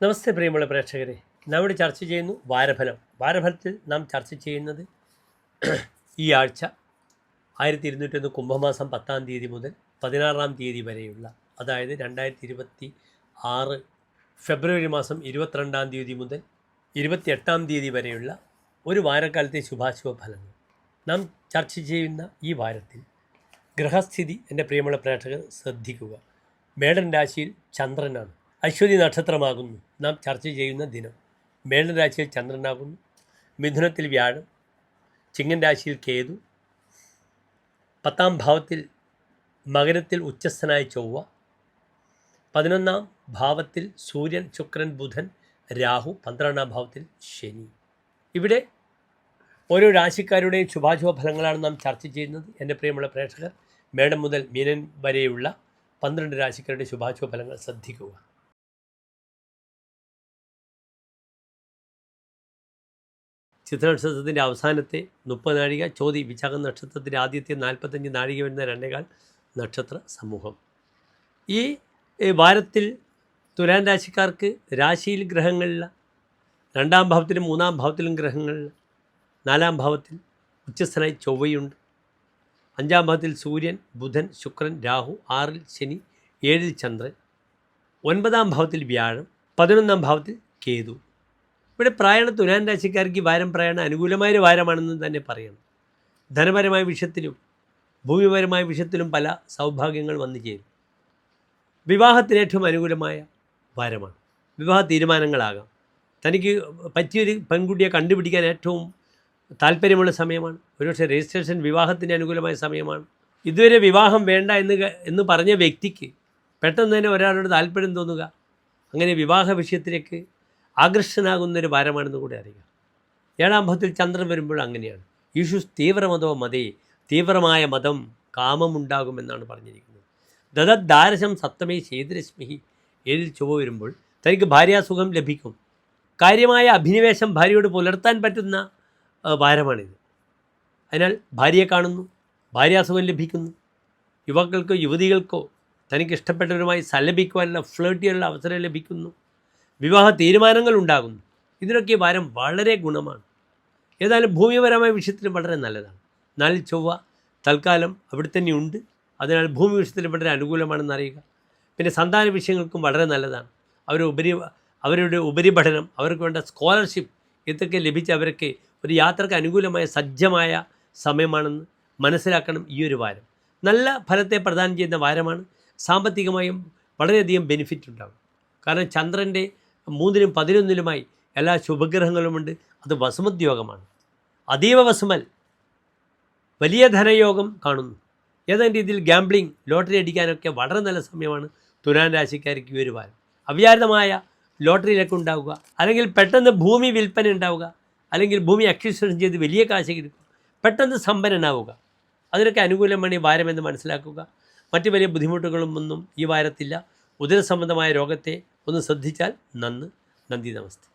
നമസ്തേ പ്രിയമുള്ള പ്രേക്ഷകരെ, നാം ഇവിടെ ചർച്ച ചെയ്യുന്നു വാരഫലം. വാരഫലത്തിൽ നാം ചർച്ച ചെയ്യുന്നത് ഈ ആഴ്ച 1201 കുംഭമാസം 10-ാം തീയതി മുതൽ 16-ാം തീയതി വരെയുള്ള, അതായത് 2026 ഫെബ്രുവരി മാസം 22-ാം തീയതി മുതൽ 28-ാം തീയതി വരെയുള്ള ഒരു വാരക്കാലത്തെ ശുഭാശുഭ ഫലങ്ങൾ. നാം ചർച്ച ചെയ്യുന്ന ഈ വാരത്തിൽ ഗ്രഹസ്ഥിതി എൻ്റെ പ്രിയമുള്ള പ്രേക്ഷകർ ശ്രദ്ധിക്കുക. മേടൻ രാശിയിൽ ചന്ദ്രനാണ്. അശ്വതി നക്ഷത്രമാകുന്നു നാം ചർച്ച ചെയ്യുന്ന ദിനം. മേടൻ രാശിയിൽ ചന്ദ്രനാകുന്നു, മിഥുനത്തിൽ വ്യാഴം, ചിങ്ങൻ രാശിയിൽ കേതു, 10-ാം ഭാവത്തിൽ മകരത്തിൽ ഉച്ചസ്ഥനായ ചൊവ്വ, 11-ാം ഭാവത്തിൽ സൂര്യൻ, ശുക്രൻ, ബുധൻ, രാഹു, 12-ാം ഭാവത്തിൽ ശനി. ഇവിടെ ഓരോ രാശിക്കാരുടെയും ശുഭാശുഭ ഫലങ്ങളാണ് നാം ചർച്ച ചെയ്യുന്നത്. എൻ്റെ പ്രിയമുള്ള പ്രേക്ഷകർ, മേടം മുതൽ മീനൻ വരെയുള്ള 12 രാശിക്കാരുടെ ശുഭാശുഭ ഫലങ്ങൾ ശ്രദ്ധിക്കുക. ചിത്ര നക്ഷത്രത്തിൻ്റെ അവസാനത്തെ 30 നാഴിക, ചോതി വിശാഖം നക്ഷത്രത്തിൻ്റെ ആദ്യത്തെ 45 നാഴിക വരുന്ന 2.25 നക്ഷത്ര സമൂഹം. ഈ വാരത്തിൽ തുലാൻ രാശിക്കാർക്ക് രാശിയിൽ ഗ്രഹങ്ങളിൽ 2-ാം ഭാവത്തിലും 3-ാം ഭാവത്തിലും ഗ്രഹങ്ങളിൽ 4-ാം ഭാവത്തിൽ ഉച്ചസ്ഥനായി ചൊവ്വയുണ്ട്, 5-ാം ഭാവത്തിൽ സൂര്യൻ, ബുധൻ, ശുക്രൻ, രാഹു, 6-ൽ ശനി, 7-ൽ ചന്ദ്രൻ, 9-ാം ഭാവത്തിൽ വ്യാഴം, 11-ാം ഭാവത്തിൽ കേതു. ഇവിടെ പ്രായണ തുലാൻ രാശിക്കാർക്ക് ഈ വാരം പ്രായണ അനുകൂലമായൊരു വാരമാണെന്ന് തന്നെ പറയണം. ധനപരമായ വിഷയത്തിലും ഭൂമിപരമായ വിഷയത്തിലും പല സൗഭാഗ്യങ്ങൾ വന്നു ചേരും. വിവാഹത്തിന് ഏറ്റവും അനുകൂലമായ വാരമാണ്. വിവാഹ തീരുമാനങ്ങളാകാം. തനിക്ക് പറ്റിയൊരു പെൺകുട്ടിയെ കണ്ടുപിടിക്കാൻ ഏറ്റവും താല്പര്യമുള്ള സമയമാണ്. ഒരുപക്ഷെ രജിസ്ട്രേഷൻ വിവാഹത്തിന് അനുകൂലമായ സമയമാണ്. ഇതുവരെ വിവാഹം വേണ്ട എന്ന് പറഞ്ഞ വ്യക്തിക്ക് പെട്ടെന്ന് തന്നെ ഒരാളോട് താല്പര്യം തോന്നുക, അങ്ങനെ വിവാഹ വിഷയത്തിലേക്ക് ആകർഷനാകുന്നൊരു വാരമാണെന്ന് കൂടെ അറിയുക. 7-ാം ഭാവത്തിൽ ചന്ദ്രൻ വരുമ്പോൾ അങ്ങനെയാണ്. ഈഷുസ് തീവ്രമതോ മതേ, തീവ്രമായ മതം കാമമുണ്ടാകുമെന്നാണ് പറഞ്ഞിരിക്കുന്നത്. ദദദ്ദാരശം സപ്തമേ ശേതിരശ്മിഹി, 7-ൽ ചൊവ്വ വരുമ്പോൾ തനിക്ക് ഭാര്യാസുഖം ലഭിക്കും. കാര്യമായ അഭിനിവേശം ഭാര്യയോട് പുലർത്താൻ പറ്റുന്ന വാരമാണിത്. അതിനാൽ ഭാര്യയെ കാണുന്നു, ഭാര്യാസുഖം ലഭിക്കുന്നു. യുവാക്കൾക്കോ യുവതികൾക്കോ തനിക്ക് ഇഷ്ടപ്പെട്ടവരുമായി സല്ലപിക്കുവാനുള്ള ഫ്ലേർട്ട് ചെയ്യാനുള്ള അവസരം ലഭിക്കുന്നു. വിവാഹ തീരുമാനങ്ങൾ ഉണ്ടാകുന്നു. ഇതിനൊക്കെ വാരം വളരെ ഗുണമാണ്. ഏതായാലും ഭൂമിപരമായ വിഷയത്തിലും വളരെ നല്ലതാണ്. 4-ൽ ചൊവ്വ തൽക്കാലം അവിടെ തന്നെ ഉണ്ട്. അതിനാൽ ഭൂമി വിഷയത്തിൽ വളരെ അനുകൂലമാണെന്ന് അറിയുക. പിന്നെ സന്താന വിഷയങ്ങൾക്കും വളരെ നല്ലതാണ്. അവരുടെ ഉപരിപഠനം, അവർക്ക് വേണ്ട സ്കോളർഷിപ്പ്, ഇതൊക്കെ ലഭിച്ച് അവർക്ക് ഒരു യാത്രക്ക് അനുകൂലമായ സജ്ജമായ സമയമാണെന്ന് മനസ്സിലാക്കണം. ഈ ഒരു വാരം നല്ല ഫലത്തെ പ്രദാനം ചെയ്യുന്ന വാരമാണ്. സാമ്പത്തികമായും വളരെയധികം ബെനിഫിറ്റ് ഉണ്ടാകും. കാരണം ചന്ദ്രൻ്റെ 3-ലും 11-ലുമായി എല്ലാ ശുഭഗ്രഹങ്ങളുമുണ്ട്. അത് വസുമത് യോഗമാണ്. അതീവ വസുമൽ, വലിയ ധനയോഗം കാണുന്നു. ഏതെങ്കിലും രീതിയിൽ ഗാംബ്ലിംഗ്, ലോട്ടറി അടിക്കാനൊക്കെ വളരെ നല്ല സമയമാണ് തുലാൻ രാശിക്കാർക്ക് ഈ ഒരു വാരം. അവിചാരിതമായ ലോട്ടറിയിലൊക്കെ ഉണ്ടാവുക, അല്ലെങ്കിൽ പെട്ടെന്ന് ഭൂമി വിൽപ്പന ഉണ്ടാവുക, അല്ലെങ്കിൽ ഭൂമി അക്വിസിഷൻ ചെയ്ത് വലിയ കാശ് കിട്ടുക, പെട്ടെന്ന് സമ്പന്നനാവുക, അതിനൊക്കെ അനുകൂലമാണ് ഈ വാരമെന്ന് മനസ്സിലാക്കുക. മറ്റ് വലിയ ബുദ്ധിമുട്ടുകളും ഒന്നും ഈ വാരത്തില്ല. ഉദരസംബന്ധമായ രോഗത്തെ ഒന്ന് ശ്രദ്ധിച്ചാൽ നന്ദി. നമസ്തേ.